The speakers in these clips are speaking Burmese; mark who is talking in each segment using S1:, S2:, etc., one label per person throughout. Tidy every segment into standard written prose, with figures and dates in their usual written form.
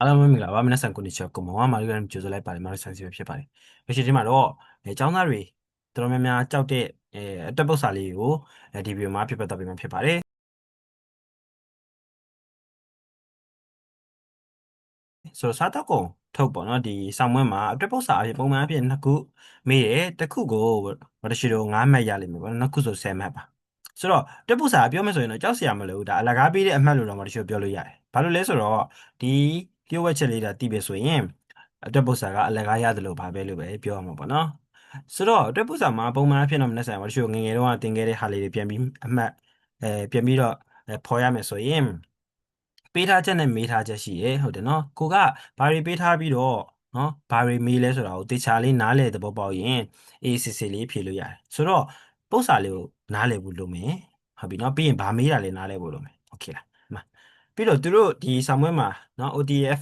S1: အားလုံးပဲမင်္ဂလာပါ皆さんこんにちはこんばんはမာရီဂရမ်ကျိုးဆိုလိုက်ပါတယ်မာရီဆန်စီပဲဖြစ်ပါတယ်ဒီချိန်မှာတော့ကျောင်းသားတွေတော်တော်များများကြောက်တဲ့အတွက်ပုတ်စာလေးကိုဒီဗီဒီယိုမှာပြပြတော့ပြမှာဖြစ်ပါတယ်ဆိုတော့စားတော့ကုန်ထုတ်ပေါ့နော်ဒီဆောင်းပွဲမှာအတွက်ပုတ်စာအဖြစ်ပုံမှန်အဖြစ်နှစ်ခုမေးတယ်တစ်ခုကိုဘာလို့ရှိတော့9မှတ်ရလိမ့်မယ်ပေါ့နော်နှစ်ခုဆို10မှတ်ပါဆိုတော့အတွက်ပုတ်စာပြောမယ်ဆိုရင်တော့ကြောက်စရာမလိုဘူးဒါအလကားပေးတဲ့အမှတ်လို့တော့ဘာလို့ရှိပြောလို့ရတယ်ဘာလို့လဲဆိုတော့ဒီလျှို့ဝှက်ချက်လေးဒါတည်ပြီဆိုရင်အတွက်ပုတ်စာကအလကားရတယ်လို့ဘာပဲလို့ပဲပြောရမှာပေါ့နော်ဆိုတော့အတွက်ပုတ်စာမှာပုံမှန်အဖြစ်တော့မနေ့ဆိုင်ဘာလို့ရှိငယ်ငယ်တုန်းကတင်ခဲ့တဲ့ဟာလေးတွေပြန်ပြီးအမှတ်ပြန်ပြီးတော့ဖော်ရမယ်ဆိုရင်ပေးထားချက်နဲ့မေးထားချက်ရှိတယ်ဟုတ်တယ်နော်ကိုကဘာတွေပေးထားပြီးတော့နော်ဘာတွေမေးလဲဆိုတာကိုတေချာလေးနားလည်သဘောပေါက်ရင်အေးစစ်စစ်လေးဖြေလို့ရတယ်ဆိုတော့ပုတ်စာလေးကိုနားလည်ဖို့လိုမယ်ဟုတ်ပြီနော်ပြီးရင်ဘာမေးတာလဲနားလည်ဖို့လိုမယ်โอเคလားပြီးတော့သူတို့ဒီဆောင်းပွဲမှာနော် OTF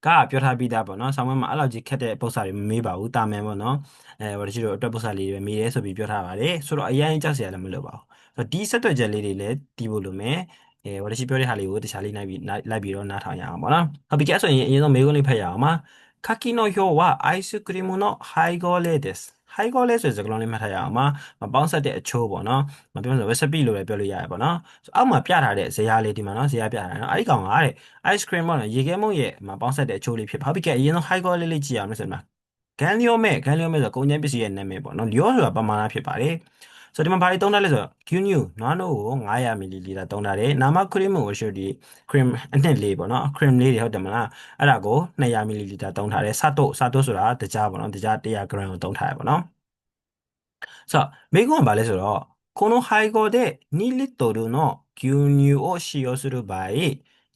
S1: ကပြောထားပြီးသားပေါ့နော်ဆောင်းပွဲမှာအဲ့လောက်ကြီးခက်တဲ့ပု္ပ္ပစာတွေမမေးပါဘူးတာမယ်ပေါ့နော်ဘာလို့ရှိတော့အတွက်ပု္ပ္ပစာလေးတွေပဲမေးရဲဆိုပြီးပြောထားပါတယ်ဆိုတော့အရင်ကြောက်စရာလည်းမလိုပါဘူးဆိုတော့ဒီဆက်သွယ်ချက်လေးတွေလည်းတီးဖို့လိုမယ်ဘာလို့ရှိပြောတဲ့ဟာလေးကိုတခြားလေးလိုက်ပြီးတော့နားထောင်ရအောင်ပေါ့နော်ဟုတ်ပြီကြဆိုရင်အရင်ဆုံးမေးခွန်းလေးဖတ်ရအောင်ပါカキの表はアイスクリームの配合例です。配合例ဆိုတဲ့စကားလုံးလေးမှတ်ထားရအောင်ပါ။ပေါင်းစပ်တဲ့အချိုးပေါ့နော်။မပြောလို့ recipe လို့လည်းပြောလို့ရတယ်ပေါ့နော်။အောက်မှာပြထားတဲ့ဇယားလေးဒီမှာနော်ဇယားပြထားတယ်နော်။အဲ့ဒီကောင်ကတဲ့ ice cream ပေါ့နော်ရေခဲမုန့်ရဲ့မှာပေါင်းစပ်တဲ့အချိုးလေးဖြစ်ပါ။ဟုတ်ပြီကဲအရင်ဆုံး high quality လေးကြည့်အောင်လို့ဆိုမှာဂန်လျောမဲဆိုကုန်ကျန်းပစ္စည်းရဲ့နာမည်ပေါ့နော်။လျောဆိုတာပမာဏဖြစ်ပါတယ်။ဆိုတော့ဒီမှာဘာတွေသုံးထားလဲဆိုတော့ Q-New နွားနို့ကို900 ml သုံးထားတယ်။နာမ cream ကိုရှိဒီ cream အနှစ်လေးပေါ့နော်။ cream လေးတွေဟုတ်တယ်မလား။အဲ့ဒါကို200 ml သုံးထားတယ်။စတိုးဆိုတာတကြားပေါ့နော်။တကြား100 gram ကိုသုံးထားရပေါ့နော်။さあ、メグはバレそら、この配合で2リットルの牛乳を使用する場合、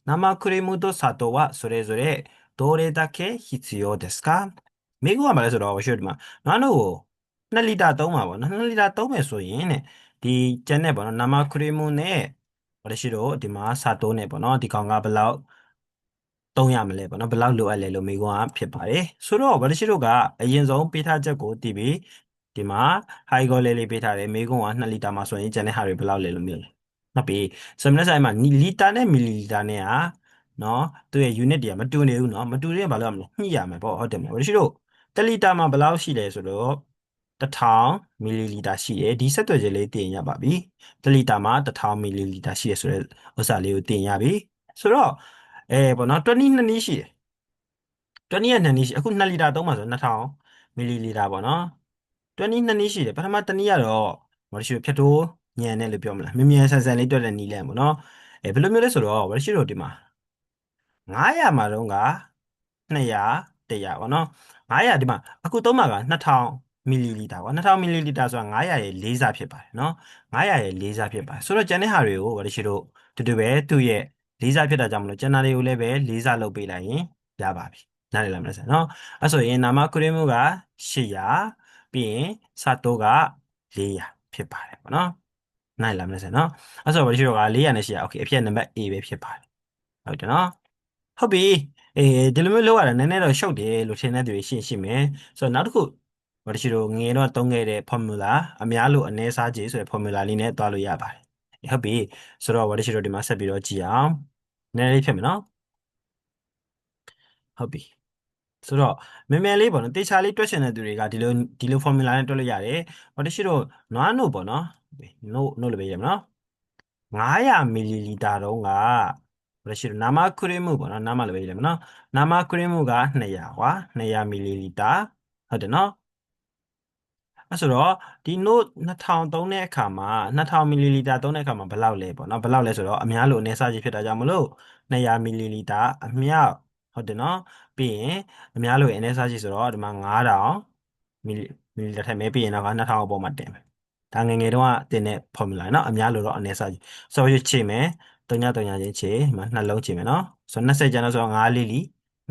S1: 生クリームと砂糖はそれぞれどれだけ必要ですかメグはバレそら、おしよりま、あの、2リッターသုံးမှာပေါ့နော်2လီတာသုံးမယ်ဆိုရင်တဲ့ဒီကျန်တဲ့ပေါ့နော်နမခရီးမှုနဲ့ဘာလို့ရှိတော့ဒီမှာစာတိုးနဲ့ပေါ့နော်ဒီကောင်ကဘယ်လောက်သုံးရမလဲပေါ့နော်ဘယ်လောက်လိုအပ်လဲလို့မေးခွန်းကဖြစ်ပါတယ်ဆိုတော့ဘာလို့ရှိတော့ကအရင်ဆုံးပေးထားချက်ကိုတည်ပြီးဒီမှာ high goal လေးပေးထားတယ်မေးခွန်းက2လီတာမှာဆိုရင်ကျန်တဲ့ဟာတွေဘယ်လောက်လဲလို့မျိုးဟုတ်ပြီဆိုတော့ဆိုင်မှာလီတာနဲ့မီလီလီတာနဲ့ဟာနော်သူရဲ့ unit တွေကမတူနေဘူးနော်မတူတဲ့ဘာလို့ရမလဲညှိရမယ်ပေါ့ဟုတ်တယ်မလားဘာလို့ရှိတော့1လီတာမှာဘယ်လောက်ရှိလဲဆိုတော့1000မီလီလီတာရှိတယ်ဒီဆက်သွယ်ချက်လေးတင်ရပါပြီ1လီတာမှာ1000မီလီလီတာရှိတယ်ဆိုတဲ့ဥစ္စာလေးကိုတင်ရပြီဆိုတော့ပေါ့နော်20နှစ်နည်းရှိတယ်20ရဲ့2နည်းရှိအခု2လီတာသုံးပါဆို2000မီလီလီတာပေါ့နော်20နှစ်နည်းရှိတယ်ပထမတစ်နည်းကတော့ဘာလို့ရှိလို့ဖြတ်တိုးညံတယ်လို့ပြောမလားမြင်မြန်ဆန်ဆန်လေးတွက်တဲ့နည်းလဲပေါ့နော်ဘယ်လိုမျိုးလဲဆိုတော့ဘာလို့ရှိလို့ဒီမှာ900မှာတော့က200 100ပေါ့နော်900ဒီမှာအခုသုံးပါက2000မီလီလီတာပေါ့2000မီလီလီတာဆိုတာ900ရဲ့4ဆဖြစ်ပါတယ်နော်900ရဲ့4ဆဖြစ်ပါတယ်ဆိုတော့ကျန်တဲ့ဟာတွေကိုဘာလို့ရှိလို့တူတူပဲသူ့ရဲ့4ဆဖြစ်တာကြောင့်မလို့ကျန်တာတွေကိုလည်းပဲ4ဆလုပ်ပေးလိုက်ရင်ရပါပြီနားလည်လားမလဲဆရာနော်အဲ့ဆိုရင်နာမခရီးမှုက800ပြီးရင်စတိုးက400ဖြစ်ပါတယ်ပေါ့နော်နိုင်လားမလဲဆရာနော်အဲ့ဆိုဘာလို့ရှိတော့က400နဲ့800โอเคအဖြစ်နံပါတ် A ပဲဖြစ်ပါတယ်ဟုတ်တယ်နော်ဟုတ်ပြီဒီလိုမျိုးလုပ်ရတာနည်းနည်းတော့ရှုပ်တယ်လို့ထင်တဲ့သူတွေရှိမယ်ဆိုတော့နောက်တစ်ခုဘာလို့ရှိတော့ငယ်တော့သုံးခဲ့တဲ့ formula အများလို့အနည်းစားခြေဆိုတဲ့ formula လေးနဲ့တွားလို့ရပါတယ်ဟုတ်ပြီဆိုတော့ဘာလို့ရှိတော့ဒီမှာဆက်ပြီးတော့ကြည့်အောင်နည်းနည်းလေးဖြစ်မယ်နော်ဟုတ်ပြီဆိုတော့မြန်မြန်လေးပေါ့နော်တေချာလေးတွက်ချင်တဲ့သူတွေကဒီလို formula နဲ့တွက်လို့ရတယ်။ဘာလို့ရှိတော့နွားနို့ပေါ့နော်။နို့လို့ပဲရမယ်နော်။900မီလီလီတာတုန်းကဘာလို့ရှိတော့နာမခရီးမှုပေါ့နော်။နာမလို့ပဲရမယ်နော်။နာမခရီးမှုက200ကွာ200မီလီလီတာဟုတ်တယ်နော်။အဲ့ဆိုတော့ဒီနို့2000သုံးတဲ့အခါမှာ2000မီလီလီတာသုံးတဲ့အခါမှာဘယ်လောက်လဲပေါ့နော်ဘယ်လောက်လဲဆိုတော့အများလို့အနည်းစားကြီးဖြစ်တာကြောင့်မလို့200မီလီလီတာအမြောက်ဟုတ်တယ်နော်ပြီးရင်အများလို့အနည်းစားကြီးဆိုတော့ဒီမှာ9000မီလီမီလီတာထည့်မယ်ပြီးရင်တော့2000အပေါ်မှာတင်မယ်ဒါငယ်ငယ်တုန်းကတင်တဲ့ formula နော်အများလို့တော့အနည်းစားကြီးဆိုတော့ချိန်မယ်3ညချင်းချိန်ဒီမှာနှလုံးချိန်မယ်နော်ဆိုတော့20ကျန်တော့ဆိုတော့9လေးလီ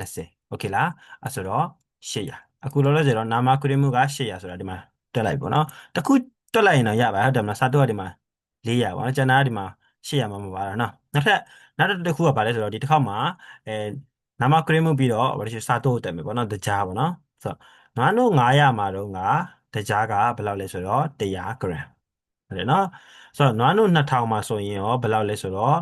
S1: 20โอเคလားအဲ့ဆိုတော့800အခုလောလောဆယ်တော့နာမခရီးမှုက800ဆိုတာဒီမှာတက်လိုက်ပေါ့နော်တခုတွက်လိုက်ရင်တော့ရပါဟုတ်တယ်မလားစာတော့ကဒီမှာ400ပေါ့နော်ကျန်တာကဒီမှာ800မှာမပါတော့နော်နောက်တစ်ခုကဘာလဲဆိုတော့ဒီတစ်ခေါက်မှာအဲနာမခရီးမှုပြီးတော့ဘာလို့ရှိစာတော့တက်မယ်ပေါ့နော်တကြားပေါ့နော်ဆိုတော့ငါတို့900မှာတော့တကြားကဘယ်လောက်လဲဆိုတော့100 gram ဟုတ်တယ်နော်ဆိုတော့နွားနို့2000မှာဆိုရင်ရောဘယ်လောက်လဲဆိုတော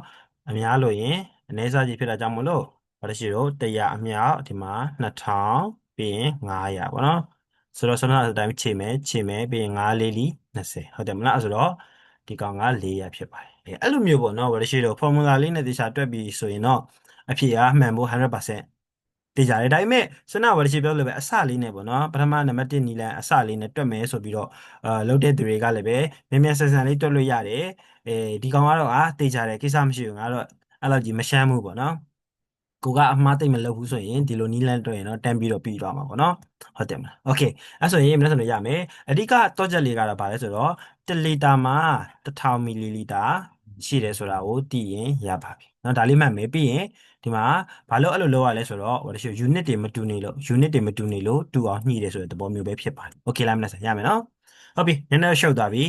S1: ့အများလို့ရင်အနည်းစားကြီးဖြစ်တာကြောင့်မလို့ ဘာလို့ရှိတော့100အမြောက်ဒီမှာ2000ပြီးရင်900ပေါ့နော်ဆိုတော့ဆုံးတဲ့အတိုင်းချိန်မယ်ပြီးရင်9လေးလီ20ဟုတ်တယ်မလားဆိုတော့ဒီကောင်က400ဖြစ်ပါတယ်အဲ့လိုမျိုးပေါ့နော်ဘာလို့ရှိတော့ formula လေးနဲ့တေချာတွက်ပြီးဆိုရင်တော့အဖြေကမှန်ဖို့100%တေချာတယ်ဒါပေမဲ့စနဘာလို့ရှိပြောလို့ပဲအစလေးနဲ့ပေါ့နော်ပထမနံပါတ်1နီလန်အစလေးနဲ့တွက်မယ်ဆိုပြီးတော့လုပ်တဲ့သူတွေကလည်းပဲမြန်မြန်ဆန်ဆန်လေးတွက်လို့ရတယ်ဒီကောင်ကတော့တေချာတယ်ကိစ္စမရှိဘူးငါတော့အဲ့လိုကြီးမရှမ်းဘူးပေါ့နော်ကိုကအမှားသိမ့်မလုပ်ဘူးဆိုရင်ဒီလိုနီးလန်းတွေ့ရင်တော့တန်းပြီးတော့ပြီးသွားမှာပေါ့နော်ဟုတ်တယ်မလားโอเคအဲ့ဆိုရင်မနေ့ဆိုလို့ရမယ်အဓိကတော့ချက်လေးကတော့ဗာလဲဆိုတော့1လီတာမှာ1000မီလီလီတာရှိတယ်ဆိုတာကိုသိရင်ရပါပြီเนาะဒါလေးမှတ်မယ်ပြီးရင်ဒီမှာဘာလို့အဲ့လိုလုပ်ရလဲဆိုတော့ဟိုတချို့ unit တွေမတူနေလို့ unit တွေမတူနေလို့တူအောင်ညှိတယ်ဆိုတဲ့သဘောမျိုးပဲဖြစ်ပါတယ်โอเคလားမနေ့ဆိုရမယ်နော်ဟုတ်ပြီနည်းနည်းရှုပ်သွားပြီ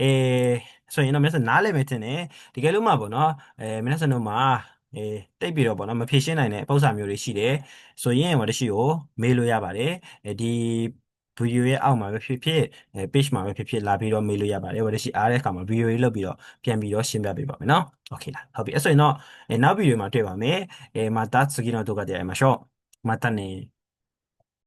S1: အေးဆိုရင်တော့မနေ့ဆိုနားလည်မယ်ထင်တယ်တကယ်လို့မှပေါ့နော်မနေ့ဆိုတော့မှာတိတ်ပြီးတော့ပေါ့နော်မဖြေရှင်းနိုင်တဲ့ပုံစံမျိုးတွေရှိတယ်ဆိုရင်ဟိုတရှိကိုမေးလို့ရပါတယ်ဒီဗီဒီယိုရဲ့အောက်မှာပဲဖြစ်ဖြစ်page မှာပဲဖြစ်ဖြစ်လာပြီးတော့မေးလို့ရပါတယ်ဟိုတရှိအားတဲ့အခါမှာဗီဒီယိုလေးလုပ်ပြီးတော့ပြန်ပြီးတော့ရှင်းပြပေးပါမယ်နော်โอเคလားဟုတ်ပြီအဲ့ဆိုရင်တော့နောက်ဗီဒီယိုမှာတွေ့ပါမယ်また次の動画で会いましょうまたね